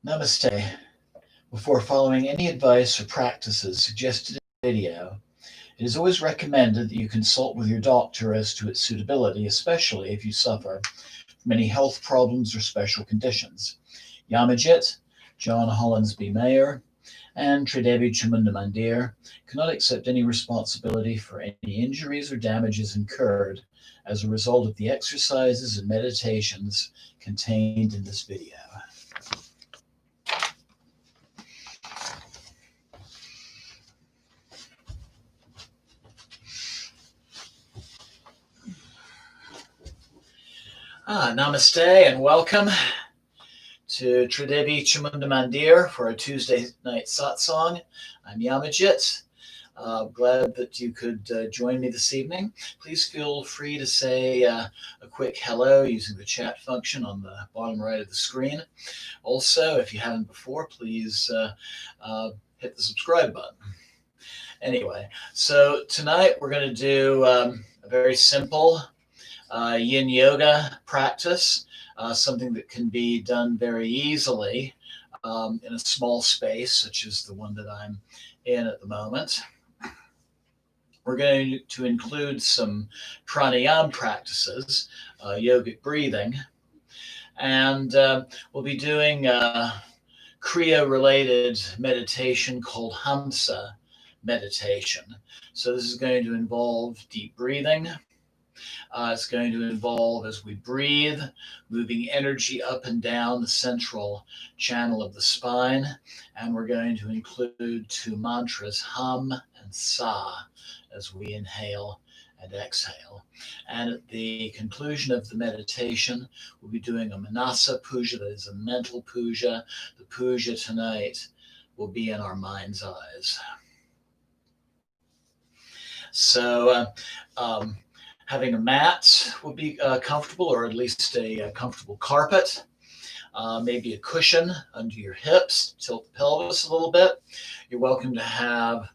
Namaste. Before following any advice or practices suggested in the video, it is always recommended that you consult with your doctor as to its suitability, especially if you suffer from any health problems or special conditions. Yamajit, John Hollinsby Mayer, and Tridevi Chamunda Mandir cannot accept any responsibility for any injuries or damages incurred as a result of the exercises and meditations contained in this video. Namaste and welcome to Tridevi Chamunda Mandir for our Tuesday night satsang. I'm Yamajit. Glad that you could join me this evening. Please feel free to say a quick hello using the chat function on the bottom right of the screen. Also, if you haven't before, please hit the subscribe button. Anyway, so tonight we're going to do a very simple yin yoga practice, something that can be done very easily in a small space, such as the one that I'm in at the moment. We're going to include some pranayama practices, yogic breathing, and we'll be doing a Kriya-related meditation called Hamsa meditation. So this is going to involve deep breathing. It's going to involve, as we breathe, moving energy up and down the central channel of the spine. And we're going to include two mantras, Ham and Sa, as we inhale and exhale. And at the conclusion of the meditation, we'll be doing a Manasa Puja, that is a mental puja. The puja tonight will be in our mind's eyes. So, having a mat would be comfortable, or at least a comfortable carpet, maybe a cushion under your hips, tilt the pelvis a little bit. You're welcome to have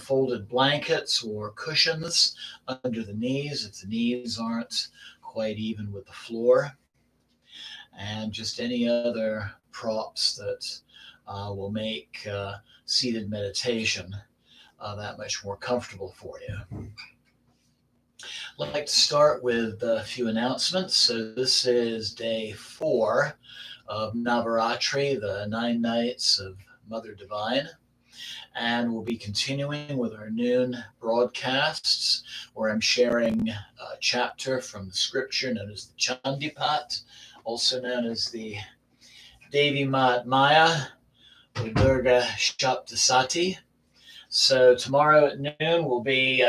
folded blankets or cushions under the knees if the knees aren't quite even with the floor, and just any other props that will make seated meditation that much more comfortable for you. I'd like to start with a few announcements. So this is day 4 of Navaratri, the 9 nights of Mother Divine. And we'll be continuing with our noon broadcasts, where I'm sharing a chapter from the scripture known as the Chandipat, also known as the Devi Mat Maya, or Durga Shaptasati. So tomorrow at noon we'll be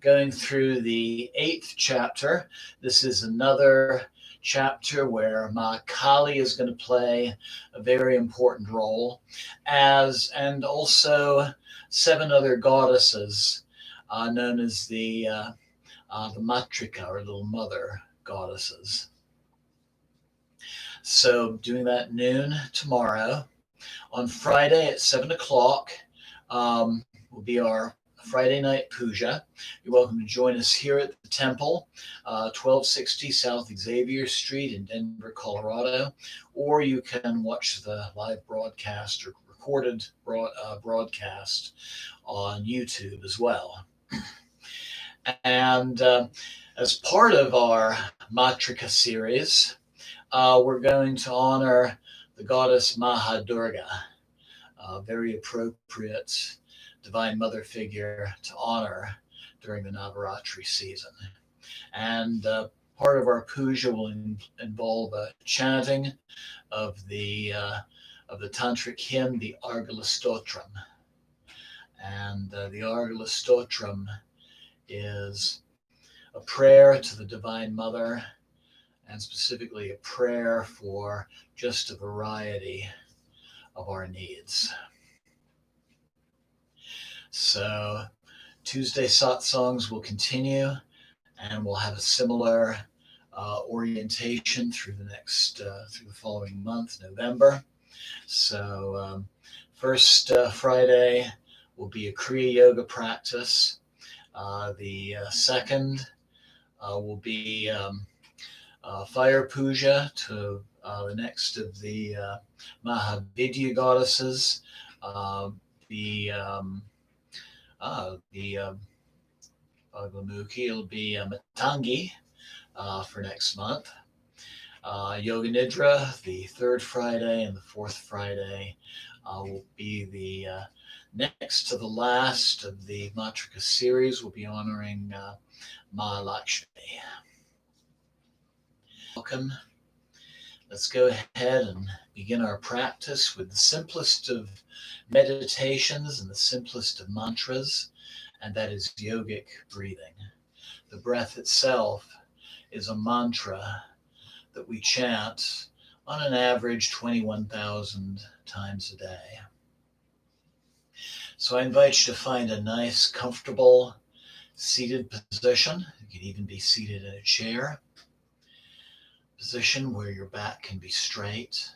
going through the 8th chapter. This is another chapter where Ma Kali is going to play a very important role, and also 7 other goddesses known as the Matrika, or Little Mother goddesses. So doing that noon tomorrow. On Friday at 7 o'clock will be our Friday night puja. You're welcome to join us here at the temple, 1260 South Xavier Street in Denver, Colorado, or you can watch the live broadcast or recorded broadcast on YouTube as well. And as part of our Matrika series, we're going to honor the goddess Mahadurga, a very appropriate Divine Mother figure to honor during the Navaratri season. And part of our puja will involve a chanting of the tantric hymn, the Argala Stotram. And the Argala Stotram is a prayer to the Divine Mother, and specifically a prayer for just a variety of our needs. So Tuesday satsangs will continue, and we'll have a similar orientation through the following month, November. So first Friday will be a Kriya Yoga practice. The second will be fire puja to The next of the Mahavidya goddesses, the Bhagavamuki, it'll be Matangi for next month. Yoga Nidra, the third Friday, and the fourth Friday will be the next to the last of the Matrika series. We'll be honoring Ma Lakshmi. Welcome. Let's go ahead and begin our practice with the simplest of meditations and the simplest of mantras, and that is yogic breathing. The breath itself is a mantra that we chant on an average 21,000 times a day. So I invite you to find a nice, comfortable, seated position. You can even be seated in a chair. Position where your back can be straight.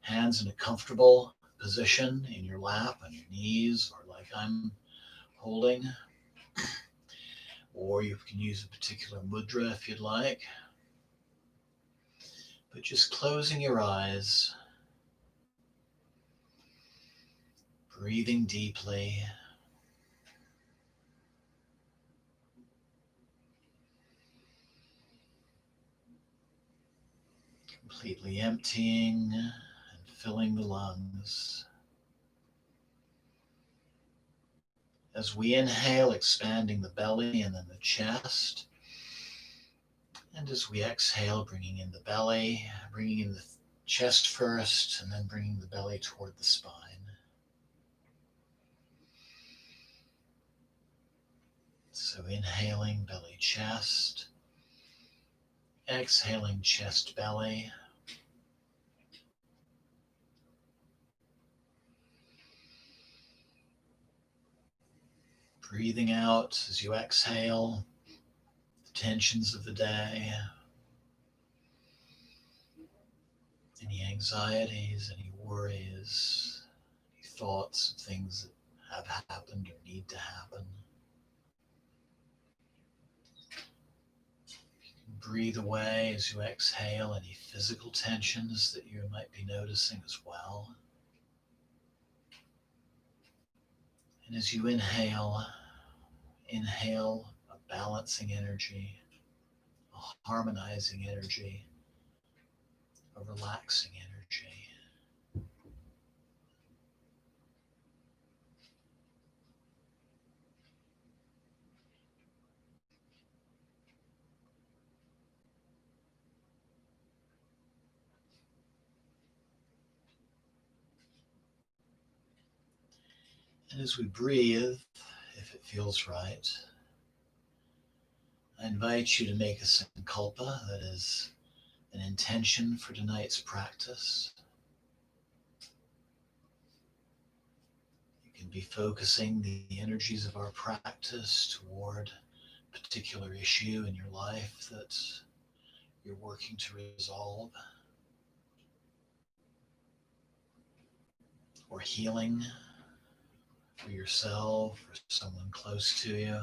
Hands in a comfortable position in your lap, on your knees, or like I'm holding. Or you can use a particular mudra if you'd like. But just closing your eyes, breathing deeply, completely emptying and filling the lungs. As we inhale, expanding the belly and then the chest. And as we exhale, bringing in the belly, bringing in the chest first, and then bringing the belly toward the spine. So inhaling, belly, chest. Exhaling, chest, belly. Breathing out as you exhale the tensions of the day, any anxieties, any worries, any thoughts of things that have happened or need to happen. Breathe away as you exhale any physical tensions that you might be noticing as well. And as you inhale a balancing energy, a harmonizing energy, a relaxing energy. And as we breathe, if it feels right, I invite you to make a sankalpa, that is an intention for tonight's practice. You can be focusing the energies of our practice toward a particular issue in your life that you're working to resolve, or healing for yourself or someone close to you.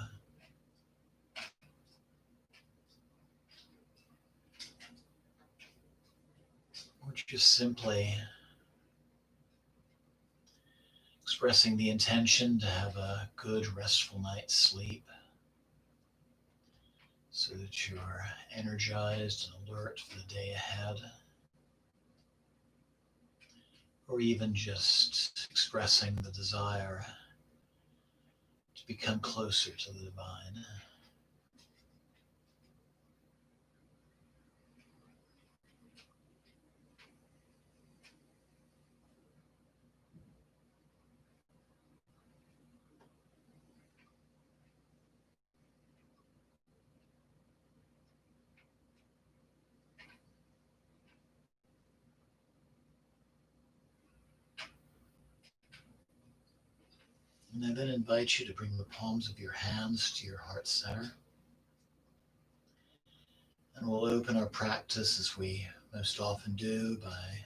Or just simply expressing the intention to have a good, restful night's sleep so that you're energized and alert for the day ahead. Or even just expressing the desire to become closer to the divine. And I then invite you to bring the palms of your hands to your heart center. And we'll open our practice, as we most often do, by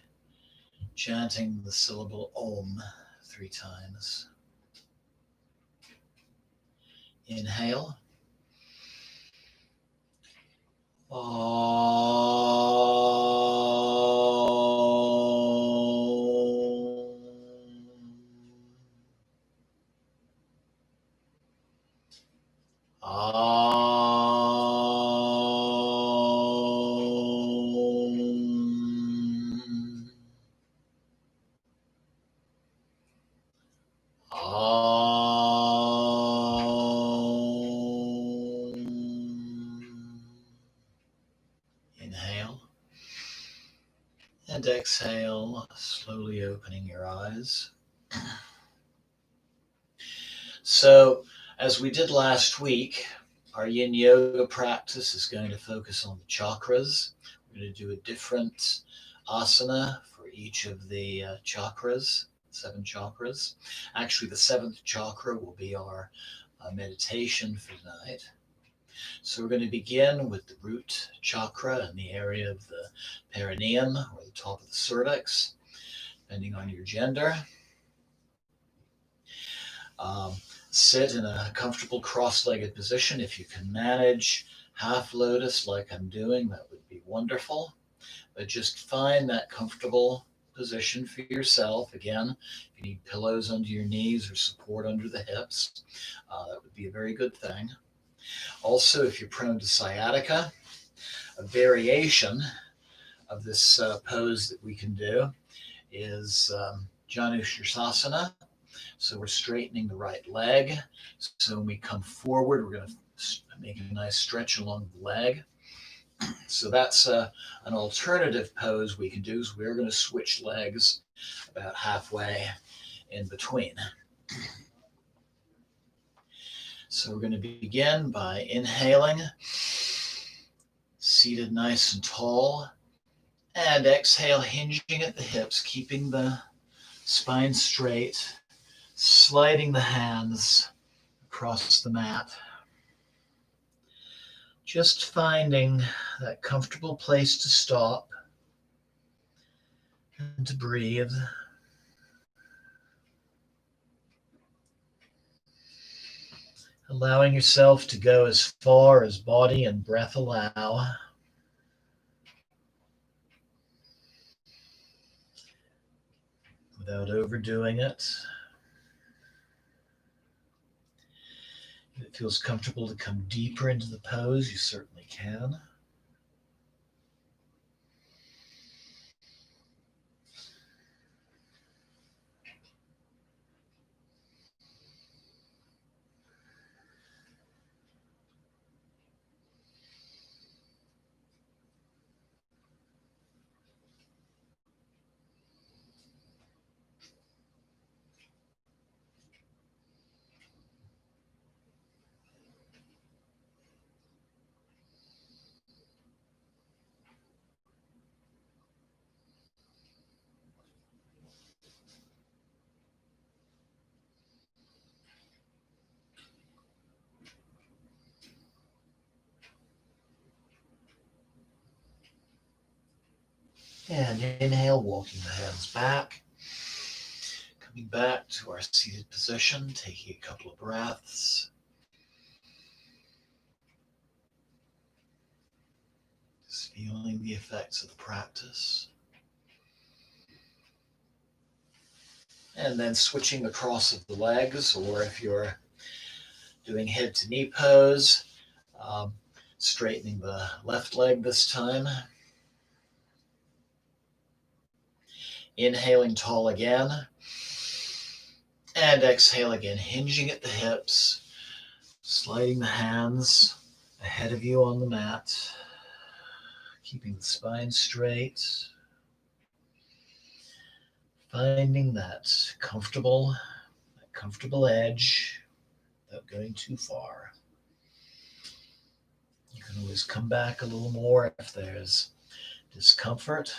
chanting the syllable Om 3 times. Inhale. Om. Inhale. And exhale, slowly opening your eyes. So, as we did last week, our yin yoga practice is going to focus on the chakras. We're going to do a different asana for each of the chakras, 7 chakras. Actually, the 7th chakra will be our meditation for tonight. So we're going to begin with the root chakra in the area of the perineum or the top of the cervix, depending on your gender. Sit in a comfortable cross-legged position. If you can manage half lotus like I'm doing, that would be wonderful. But just find that comfortable position for yourself. Again, if you need pillows under your knees or support under the hips, that would be a very good thing. Also, if you're prone to sciatica, a variation of this pose that we can do is Janushirasana. So we're straightening the right leg. So when we come forward, we're going to make a nice stretch along the leg. So that's an alternative pose we can do. Is we're going to switch legs about halfway in between. So we're going to begin by inhaling, seated nice and tall, and exhale, hinging at the hips, keeping the spine straight, sliding the hands across the mat. Just finding that comfortable place to stop and to breathe. Allowing yourself to go as far as body and breath allow. Without overdoing it. If it feels comfortable to come deeper into the pose, you certainly can. And inhale, walking the hands back. Coming back to our seated position, taking a couple of breaths. Just feeling the effects of the practice. And then switching the cross of the legs, or if you're doing head to knee pose, straightening the left leg this time. Inhaling tall again. And exhale again, hinging at the hips, sliding the hands ahead of you on the mat, keeping the spine straight, finding that comfortable edge without going too far. You can always come back a little more if there's discomfort.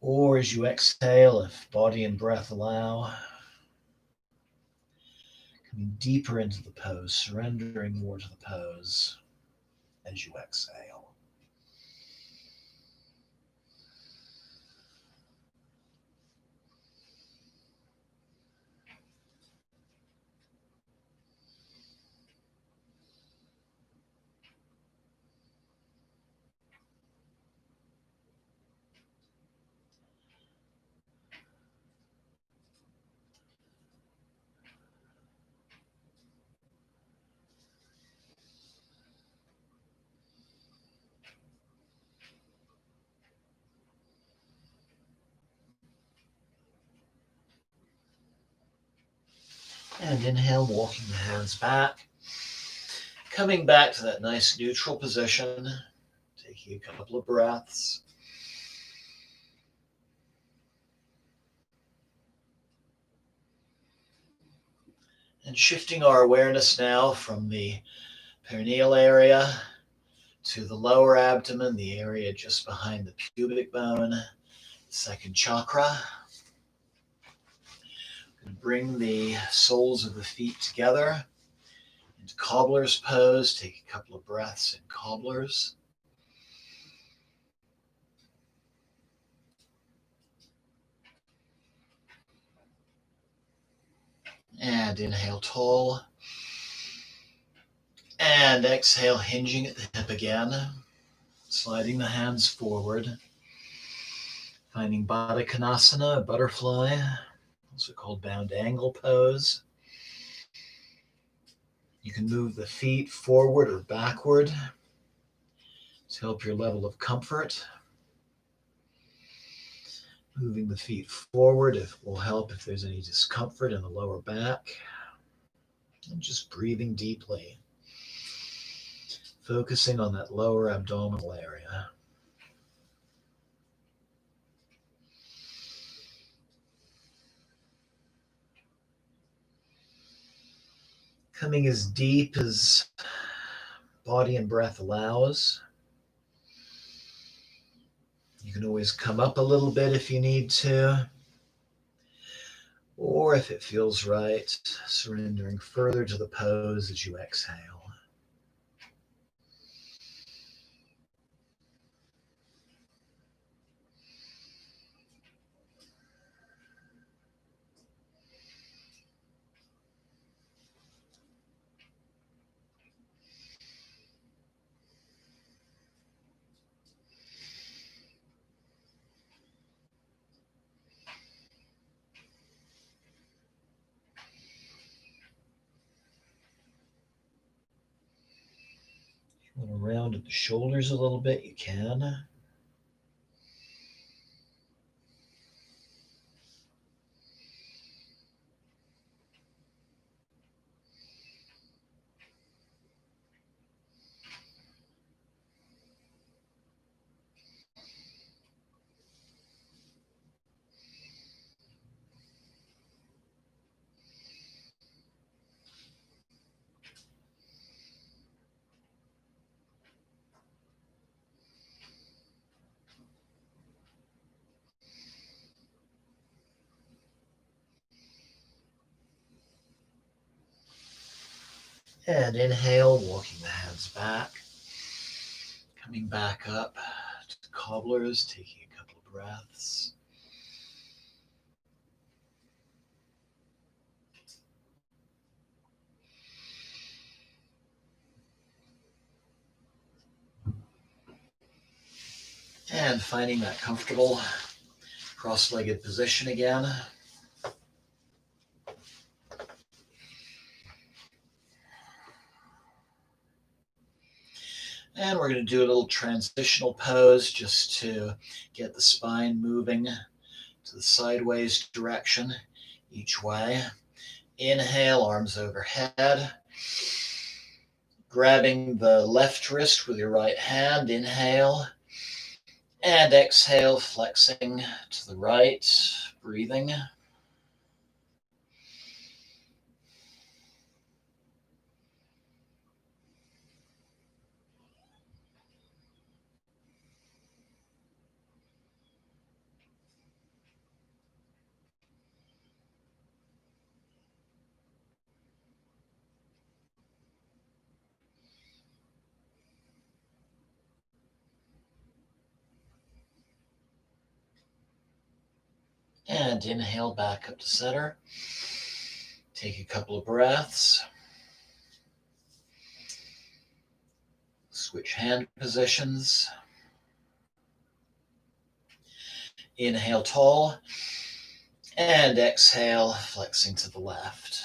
Or as you exhale, if body and breath allow, coming deeper into the pose, surrendering more to the pose as you exhale. And inhale, walking the hands back. Coming back to that nice neutral position, taking a couple of breaths. And shifting our awareness now from the perineal area to the lower abdomen, the area just behind the pubic bone, the second chakra. Bring the soles of the feet together into cobbler's pose. Take a couple of breaths in cobblers. And inhale tall. And exhale, hinging at the hip again. Sliding the hands forward. Finding Baddha Konasana, butterfly, also called bound angle pose. You can move the feet forward or backward to help your level of comfort. Moving the feet forward will help if there's any discomfort in the lower back. And just breathing deeply. Focusing on that lower abdominal area. Coming as deep as body and breath allows. You can always come up a little bit if you need to. Or if it feels right, surrendering further to the pose as you exhale. If you want to round at the shoulders a little bit, you can. And inhale, walking the hands back. Coming back up to cobblers, taking a couple of breaths. And finding that comfortable cross-legged position again. And we're going to do a little transitional pose just to get the spine moving to the sideways direction each way. Inhale, arms overhead. Grabbing the left wrist with your right hand, inhale. And exhale, flexing to the right, breathing. And inhale back up to center. Take a couple of breaths. Switch hand positions. Inhale tall. And exhale, flexing to the left.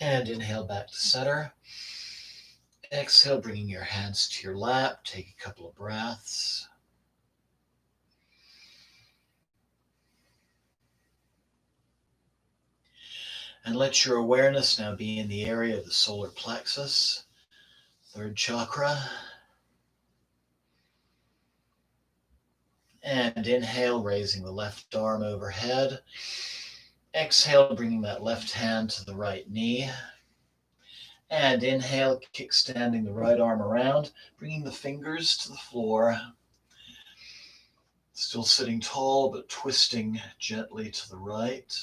And inhale back to center. Exhale, bringing your hands to your lap. Take a couple of breaths. And let your awareness now be in the area of the solar plexus, third chakra. And inhale, raising the left arm overhead. Exhale, bringing that left hand to the right knee. And inhale, kickstanding the right arm around, bringing the fingers to the floor. Still sitting tall, but twisting gently to the right.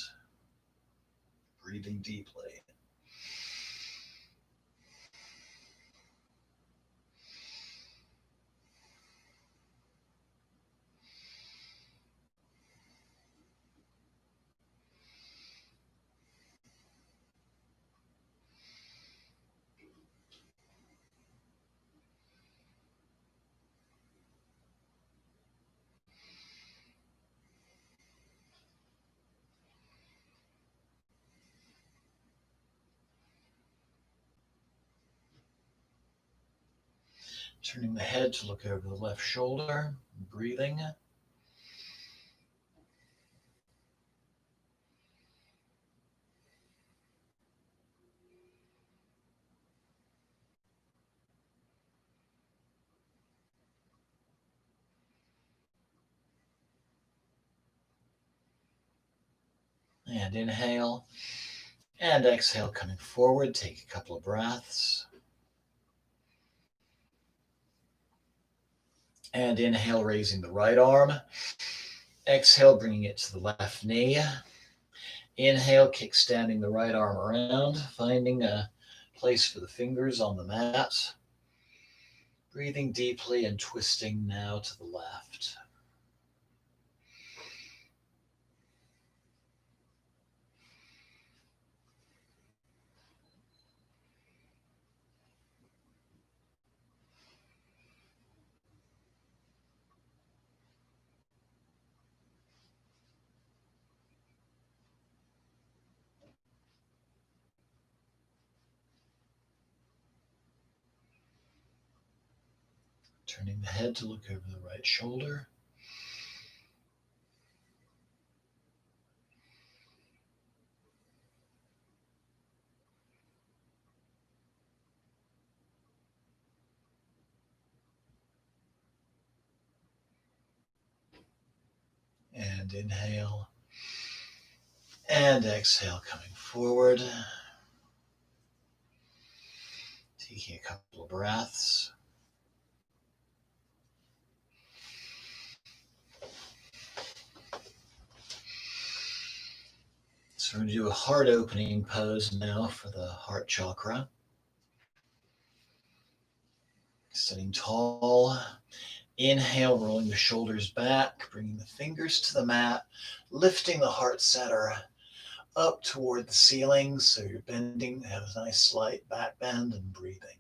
Breathing deeply. Turning the head to look over the left shoulder, breathing. And inhale. And exhale, coming forward. Take a couple of breaths. And inhale, raising the right arm. Exhale, bringing it to the left knee. Inhale, kickstanding the right arm around, finding a place for the fingers on the mat. Breathing deeply and twisting now to the left. Turning the head to look over the right shoulder. And inhale. And exhale, coming forward. Taking a couple of breaths. So we're going to do a heart opening pose now for the heart chakra. Sitting tall. Inhale, rolling the shoulders back, bringing the fingers to the mat, lifting the heart center up toward the ceiling. So you're bending, have a nice slight back bend and breathing.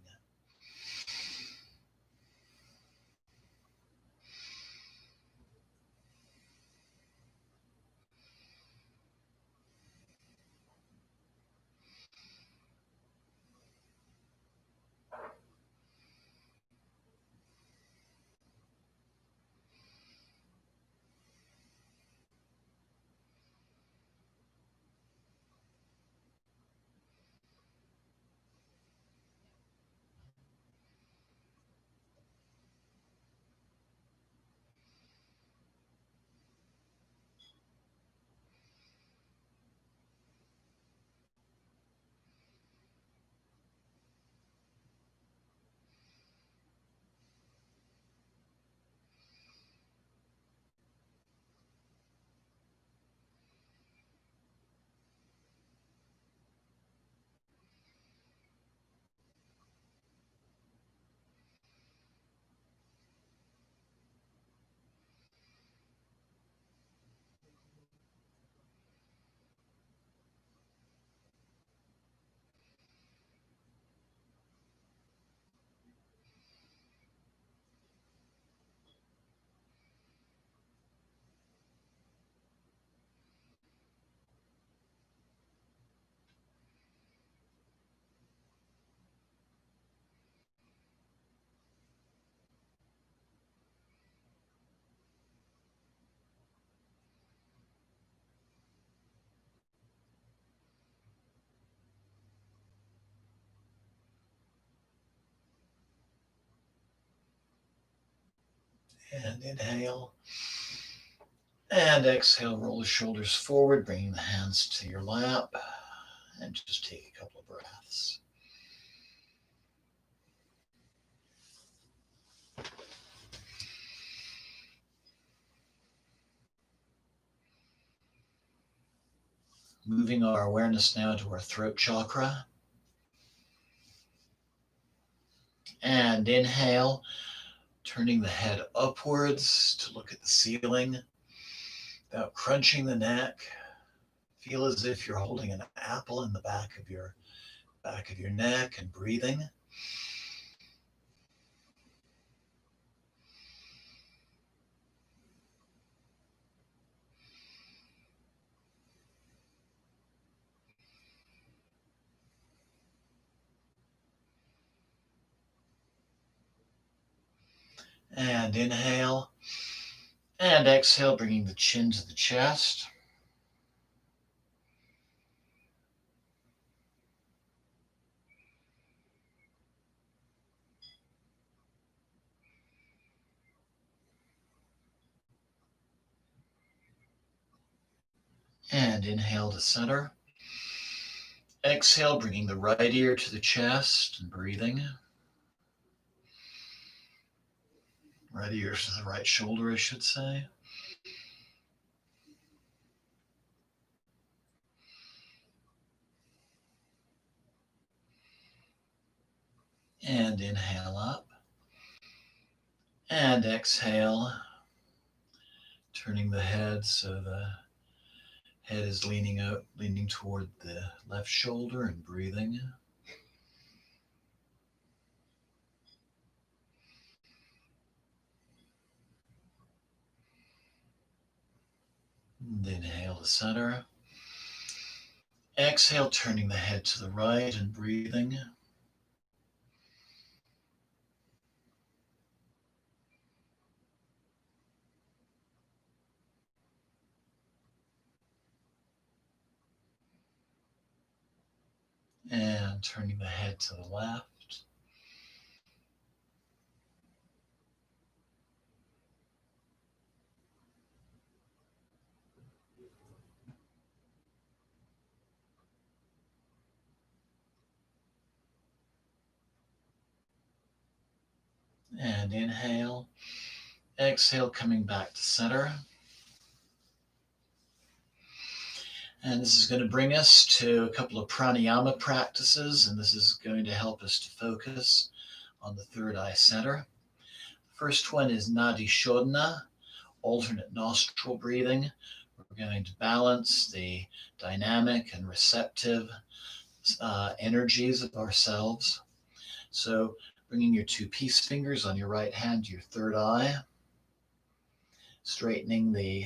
And inhale. And exhale, roll the shoulders forward, bringing the hands to your lap. And just take a couple of breaths. Moving our awareness now to our throat chakra. And inhale, turning the head upwards to look at the ceiling without crunching the neck. Feel as if you're holding an apple in the back of your neck and breathing. And inhale. And exhale, bringing the chin to the chest. And inhale to center. Exhale, bringing the right ear to the chest and breathing. Right ear to the right shoulder, I should say. And inhale up. And exhale, turning the head so the head is leaning out, leaning toward the left shoulder and breathing. And inhale to center. Exhale, turning the head to the right and breathing. And turning the head to the left. And inhale. Exhale, coming back to center. And this is going to bring us to a couple of pranayama practices, and this is going to help us to focus on the third eye center. The first one is nadi shodhana, alternate nostril breathing. We're going to balance the dynamic and receptive energies of ourselves. So bringing your two peace fingers on your right hand to your third eye, straightening the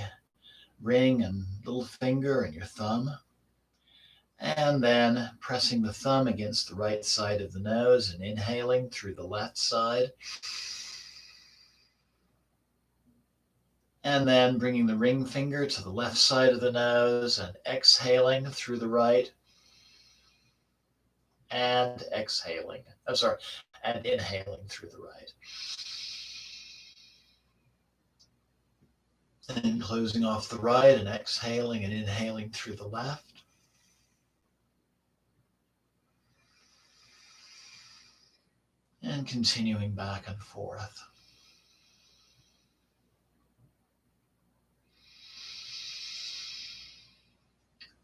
ring and little finger and your thumb, and then pressing the thumb against the right side of the nose and inhaling through the left side. And then bringing the ring finger to the left side of the nose and exhaling through the right. And exhaling. And inhaling through the right. And closing off the right and exhaling and inhaling through the left. And continuing back and forth.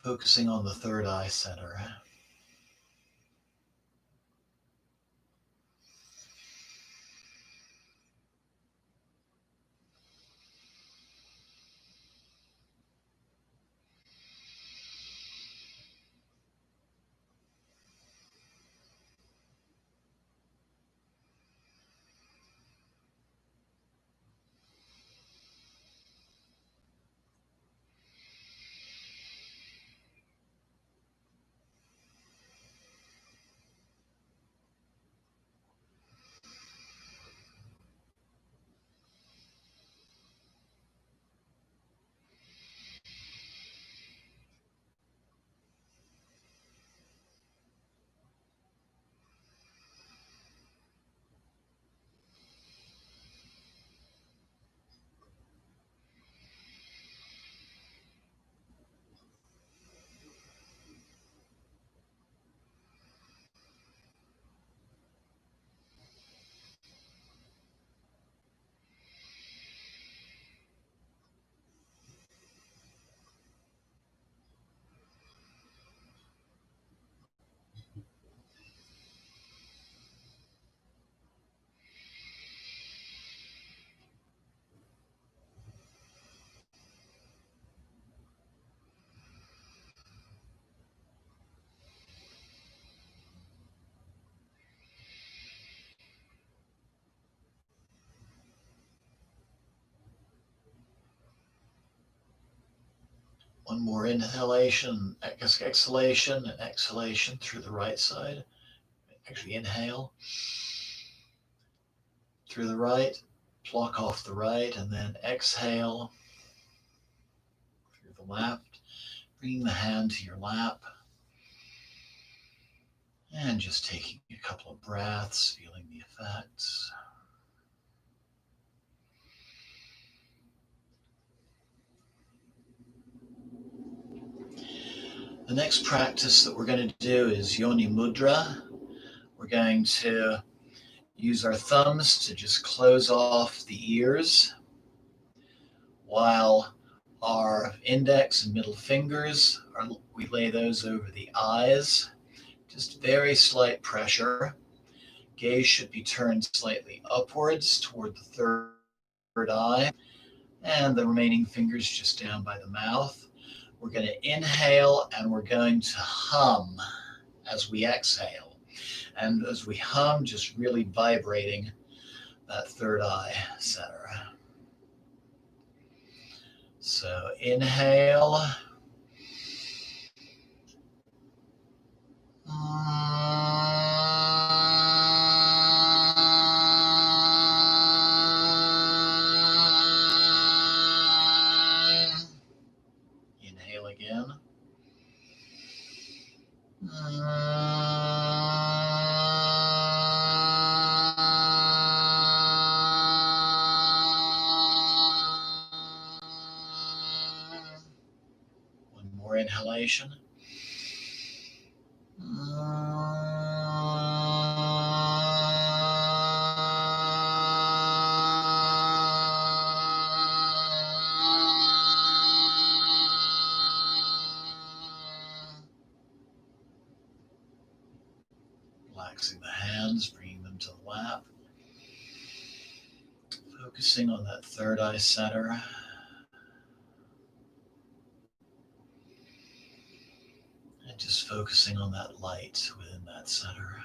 Focusing on the third eye center. One more inhalation, exhalation, and exhalation through the right side. Actually, inhale through the right, block off the right, and then exhale through the left. Bringing the hand to your lap. And just taking a couple of breaths, feeling the effects. The next practice that we're going to do is Yoni Mudra. We're going to use our thumbs to just close off the ears while our index and middle fingers, we lay those over the eyes. Just very slight pressure. Gaze should be turned slightly upwards toward the third eye, and the remaining fingers just down by the mouth. We're going to inhale and we're going to hum as we exhale. And as we hum, just really vibrating that third eye center. So inhale. Inhale again. One more inhalation. Relaxing the hands, bringing them to the lap. Focusing on that third eye center. And just focusing on that light within that center.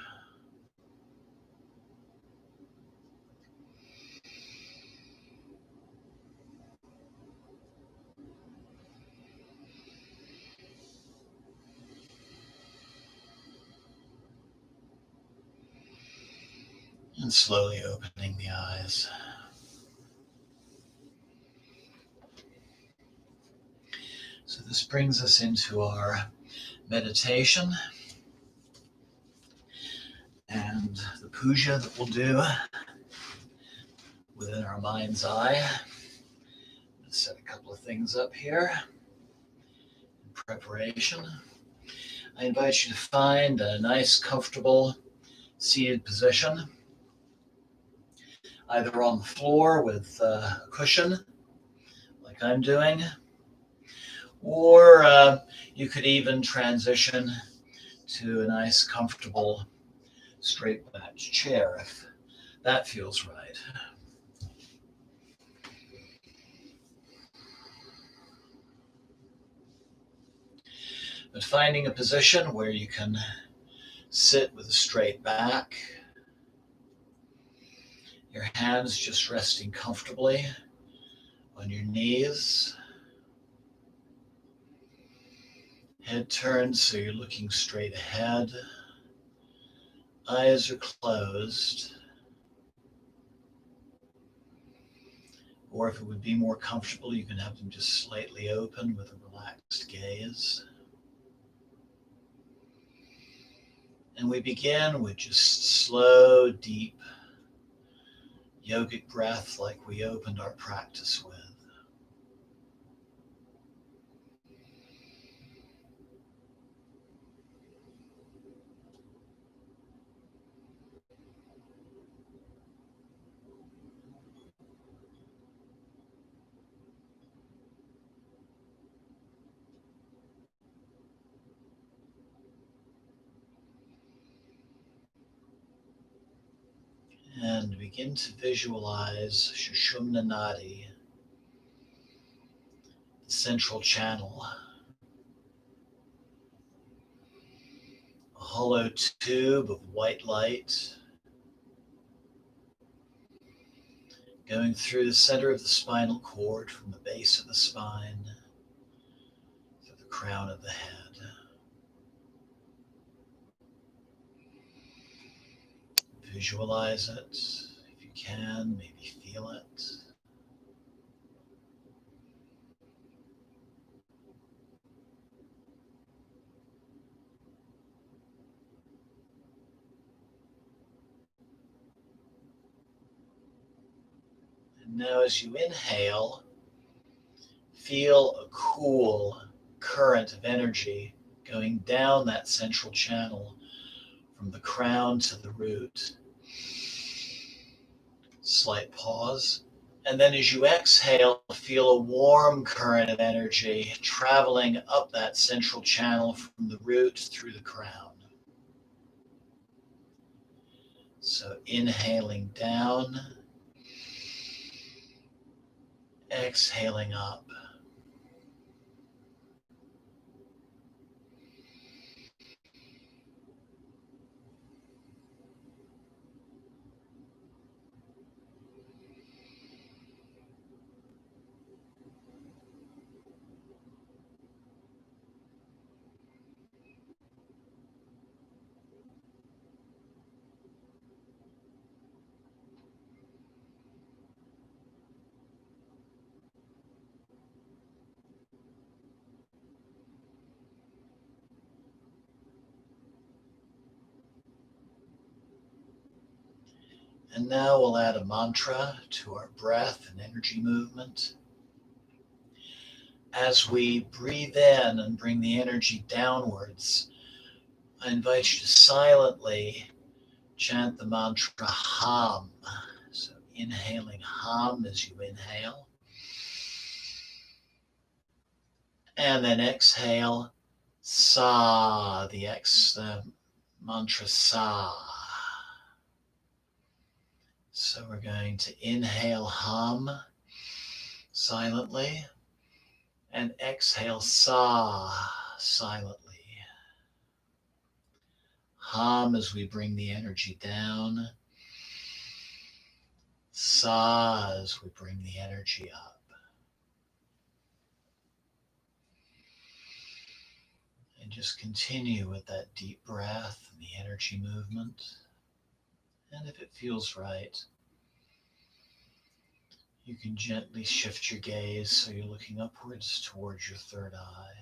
And slowly opening the eyes. So this brings us into our meditation and the puja that we'll do within our mind's eye. Let's set a couple of things up here in preparation. I invite you to find a nice, comfortable seated position, either on the floor with a cushion, like I'm doing, or you could even transition to a nice, comfortable, straight-backed chair if that feels right. But finding a position where you can sit with a straight back, your hands just resting comfortably on your knees, head turned so you're looking straight ahead, eyes are closed, or if it would be more comfortable, you can have them just slightly open with a relaxed gaze. And we begin with just slow, deep yogic breath like we opened our practice with. And begin to visualize Sushumna Nadi, the central channel, a hollow tube of white light going through the center of the spinal cord from the base of the spine crown of the head. Visualize it if you can, maybe feel it. And now as you inhale, feel a cool current of energy going down that central channel from the crown to the root. Slight pause. And then as you exhale, feel a warm current of energy traveling up that central channel from the root through the crown. So inhaling down, exhaling up. And now we'll add a mantra to our breath and energy movement. As we breathe in and bring the energy downwards, I invite you to silently chant the mantra Ham. So inhaling Ham as you inhale. And then exhale Sa, the mantra Sa. So we're going to inhale Ham silently and exhale Sa silently. Ham as we bring the energy down. Sa as we bring the energy up. And just continue with that deep breath and the energy movement. And if it feels right, you can gently shift your gaze so you're looking upwards towards your third eye.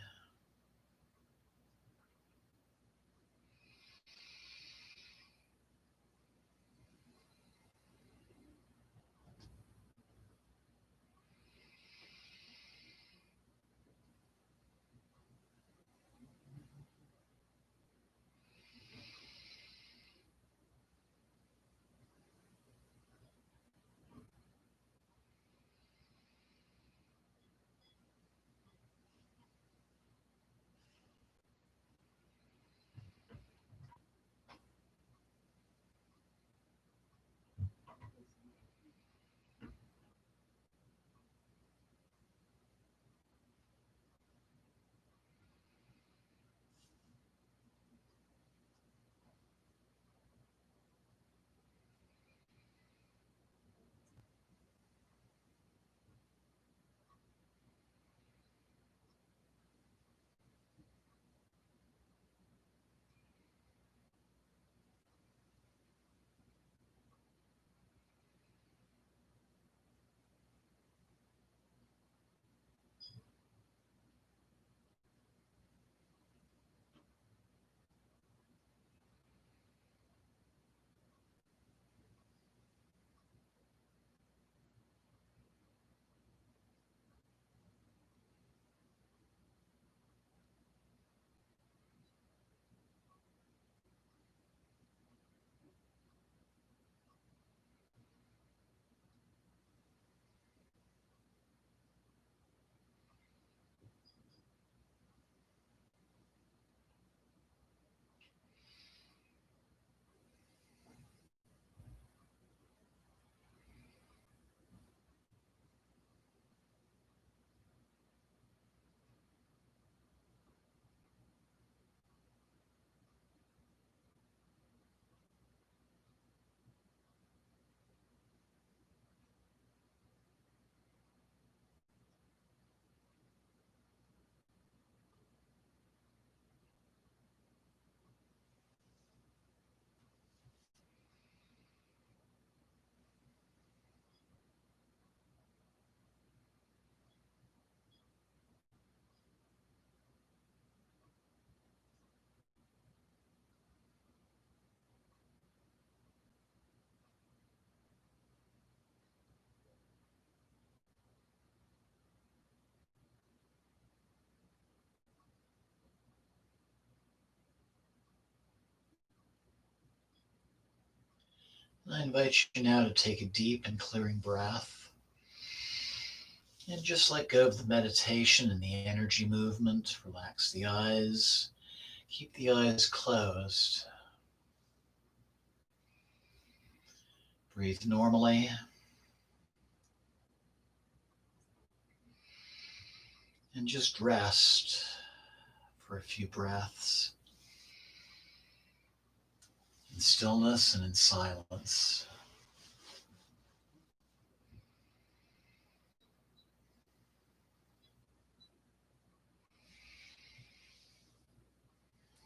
I invite you now to take a deep and clearing breath and just let go of the meditation and the energy movement. Relax the eyes. Keep the eyes closed. Breathe normally. And just rest for a few breaths in stillness and in silence.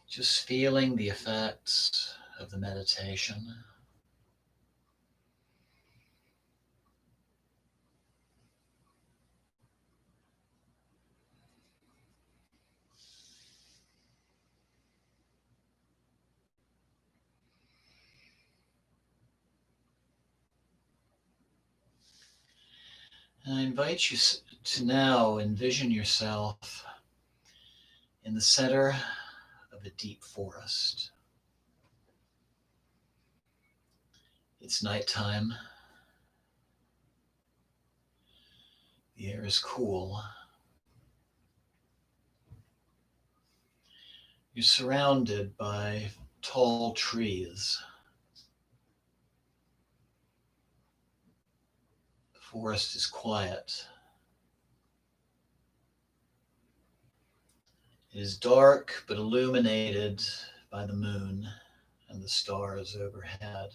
Just feeling the effects of the meditation. And I invite you to now envision yourself in the center of a deep forest. It's nighttime. The air is cool. You're surrounded by tall trees. The forest is quiet. It is dark but illuminated by the moon and the stars overhead.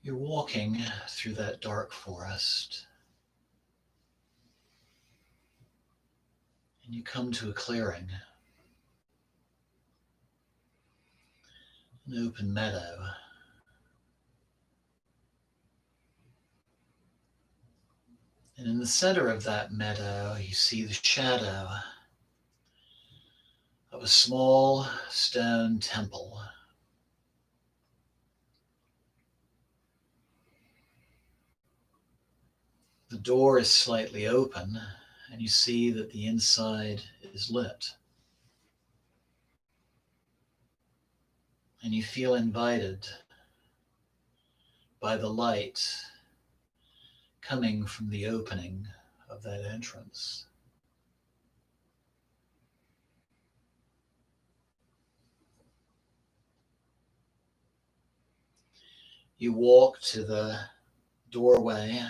You're walking through that dark forest, and you come to a clearing, an open meadow. And in the center of that meadow, you see the shadow of a small stone temple. The door is slightly open, and you see that the inside is lit. And you feel invited by the light coming from the opening of that entrance. You walk to the doorway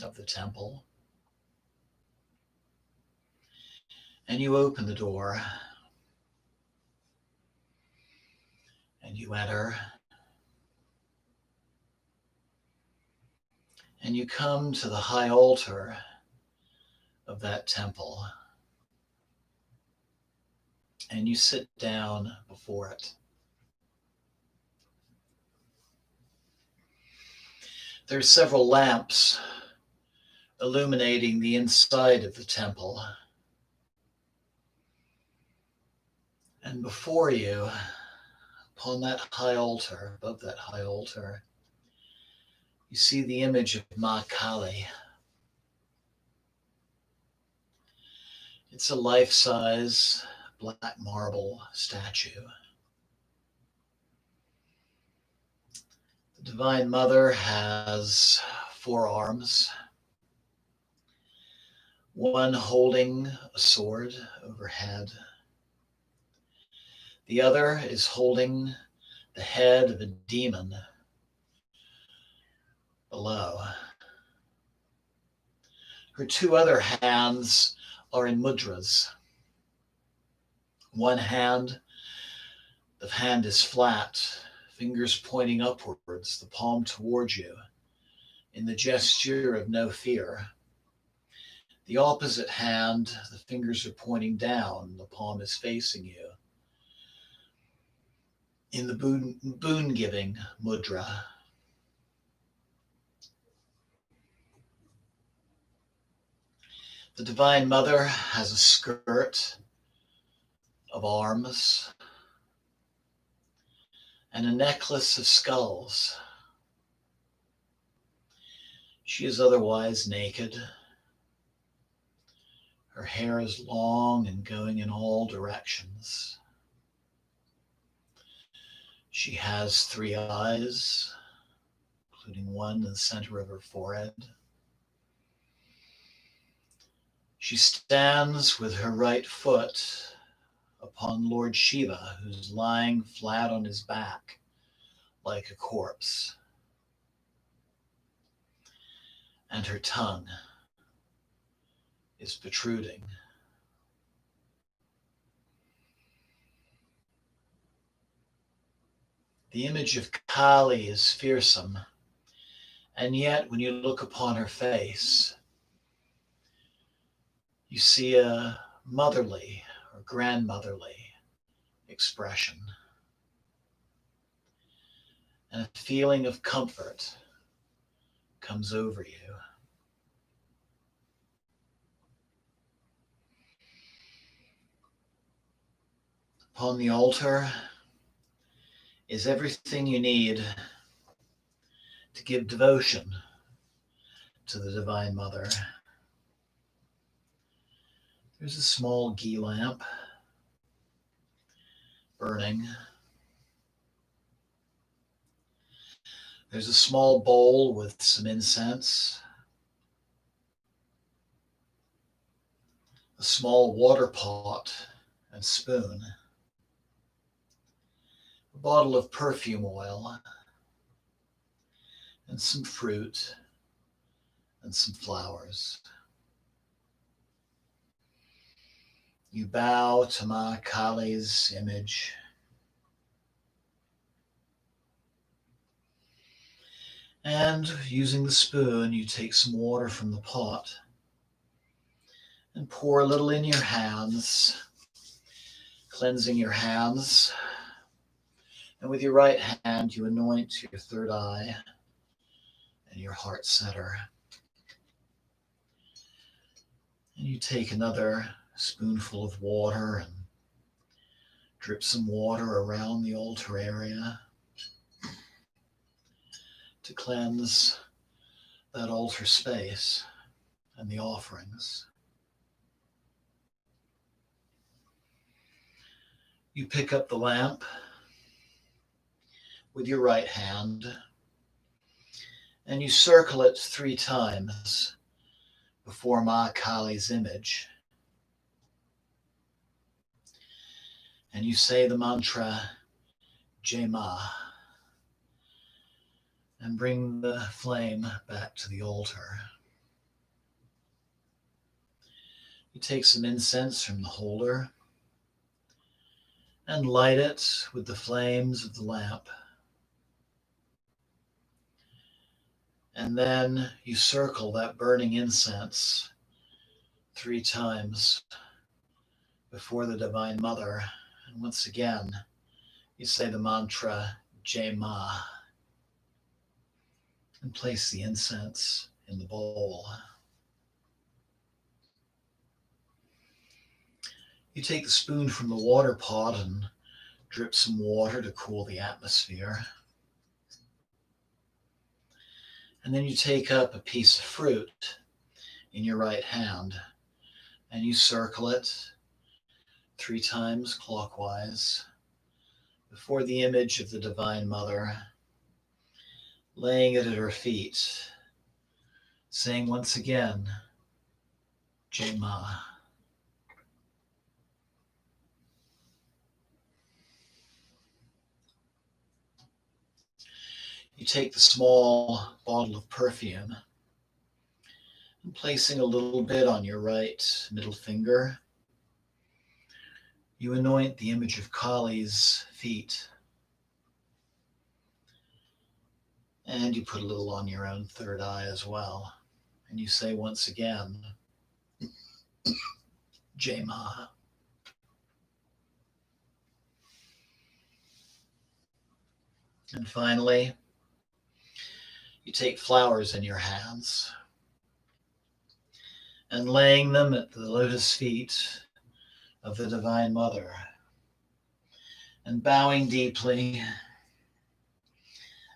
of the temple, and you open the door, and you enter, and you come to the high altar of that temple, and you sit down before it. There are several lamps illuminating the inside of the temple. And before you, upon that high altar, above that high altar, you see the image of Ma Kali. It's a life-size black marble statue. The Divine Mother has 4 arms, one holding a sword overhead. The other is holding the head of a demon below. Her 2 other hands are in mudras. One hand, the hand is flat, fingers pointing upwards, the palm towards you, in the gesture of no fear. The opposite hand, the fingers are pointing down, the palm is facing you, in the boon-giving mudra. The Divine Mother has a skirt of arms and a necklace of skulls. She is otherwise naked. Her hair is long and going in all directions. She has 3 eyes, including one in the center of her forehead. She stands with her right foot upon Lord Shiva, who's lying flat on his back like a corpse. And her tongue is protruding. The image of Kali is fearsome, and yet when you look upon her face, you see a motherly or grandmotherly expression, and a feeling of comfort comes over you. Upon the altar is everything you need to give devotion to the Divine Mother. There's a small ghee lamp burning. There's a small bowl with some incense. A small water pot and spoon. A bottle of perfume oil. And some fruit and some flowers. You bow to Ma Kali's image. And using the spoon, you take some water from the pot and pour a little in your hands, cleansing your hands. And with your right hand, you anoint your third eye and your heart center. And you take another spoonful of water and drip some water around the altar area to cleanse that altar space and the offerings. You pick up the lamp with your right hand and you circle it 3 times before Ma Kali's image. And you say the mantra, Jai Ma, and bring the flame back to the altar. You take some incense from the holder and light it with the flames of the lamp. And then you circle that burning incense 3 times before the Divine Mother. And once again, you say the mantra, Jai Ma, and place the incense in the bowl. You take the spoon from the water pot and drip some water to cool the atmosphere. And then you take up a piece of fruit in your right hand and you circle it 3 times clockwise before the image of the Divine Mother, laying it at her feet, saying once again, Jai Ma. You take the small bottle of perfume and placing a little bit on your right middle finger, you anoint the image of Kali's feet. And you put a little on your own third eye as well. And you say once again, Jai Ma. And finally, you take flowers in your hands and laying them at the lotus feet of the Divine Mother and bowing deeply,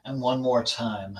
and one more time,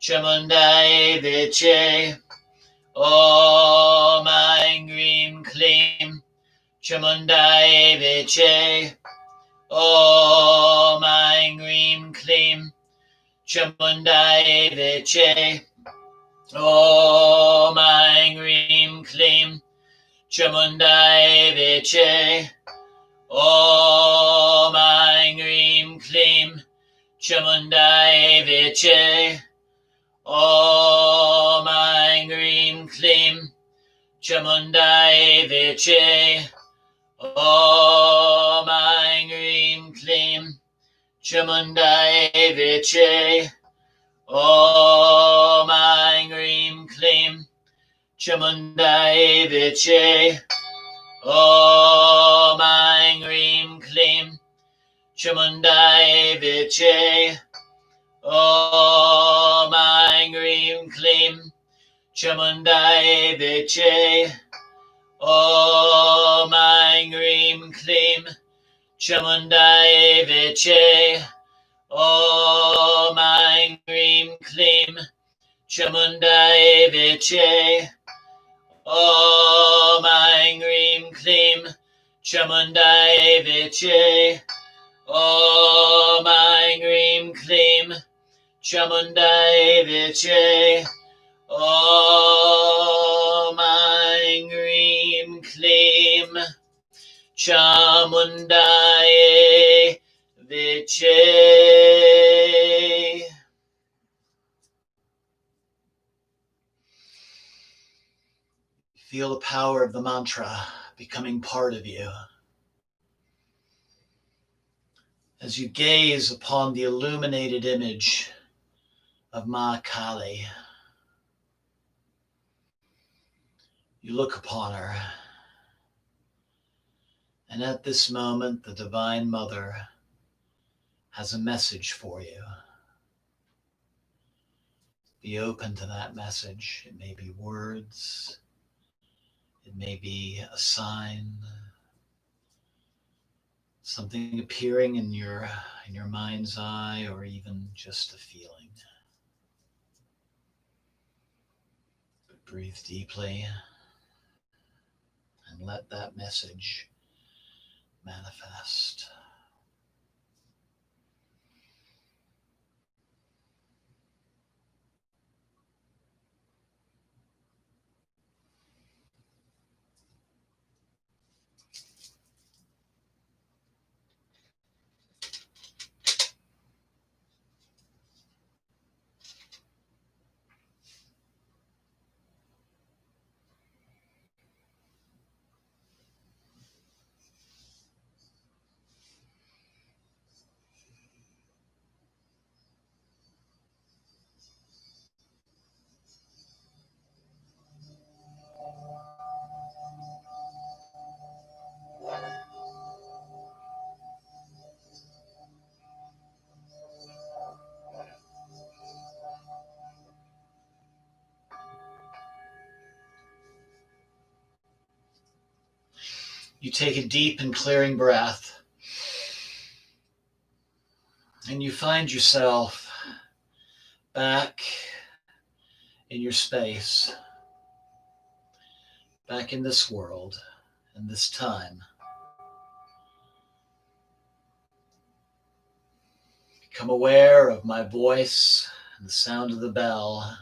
Chamundai Viche, Om Aing Grim Klim, Chamundai Viche, Om Aing Grim Klim, Chamundai Viche, Om Aing Grim Klim, Chamundai Viche, Om Aing Grim Klim, Chamundai Viche, Om Aing Grim Klim, Chamundai Viche, Om Aing Grim Klim, Chamundai Viche, Om Aing Grim Klim, Chamundai Viche, Om Aing Grim Klim, Chamundai Viche, Om Aing Grim Klim, Chamundai Viche, Om Aing Grim Klim, Chamundai Viche, Om Aing Grim Klim, Chamundai Viche, Om Aing Grim Klim, Chamundai Viche, Om Aing Grim Klim, Chamundai Viche, Om Aing Grim Klim, Chamundai Viche. Feel the power of the mantra becoming part of you. As you gaze upon the illuminated image of Ma Kali, you look upon her, and at this moment, the Divine Mother has a message for you. Be open to that message. It may be words, it may be a sign, something appearing in your mind's eye, or even just a feeling. But breathe deeply and let that message manifest. You take a deep and clearing breath, and you find yourself back in your space, back in this world and this time. Become aware of my voice and the sound of the bell,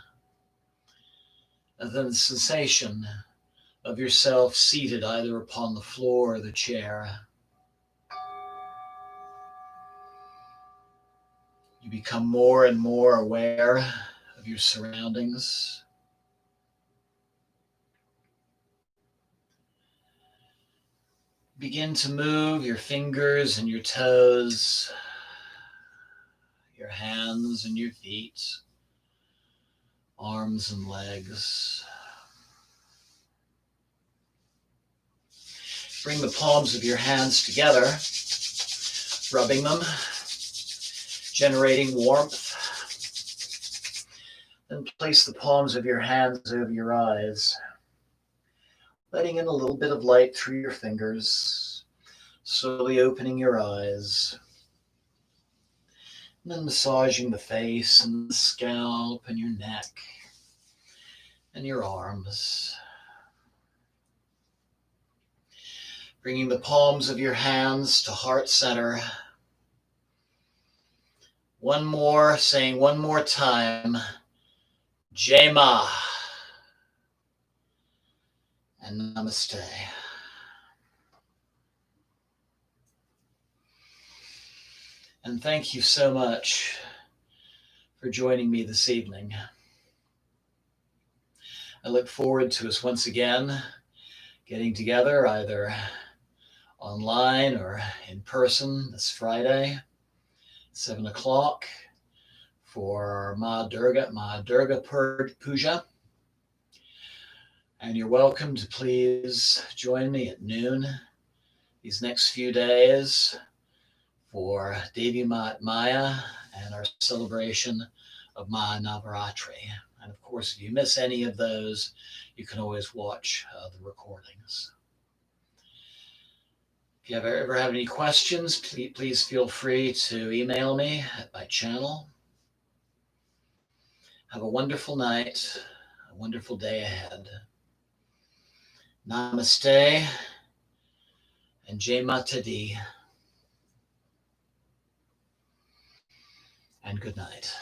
and then the sensation of yourself seated either upon the floor or the chair. You become more and more aware of your surroundings. Begin to move your fingers and your toes, your hands and your feet, arms and legs. Bring the palms of your hands together, rubbing them, generating warmth. Then place the palms of your hands over your eyes, letting in a little bit of light through your fingers, slowly opening your eyes. And then massaging the face and the scalp and your neck and your arms. Bringing the palms of your hands to heart center. Saying one more time, Jai Ma and Namaste. And thank you so much for joining me this evening. I look forward to us once again getting together either online or in person this Friday, 7 o'clock for our Ma Durga Puja. And you're welcome to please join me at noon these next few days for Devi Maya and our celebration of Ma Navaratri. And of course, if you miss any of those, you can always watch the recordings. If you ever have any questions, please feel free to email me at my channel. Have a wonderful night, a wonderful day ahead. Namaste and Jai Mata Di. And good night.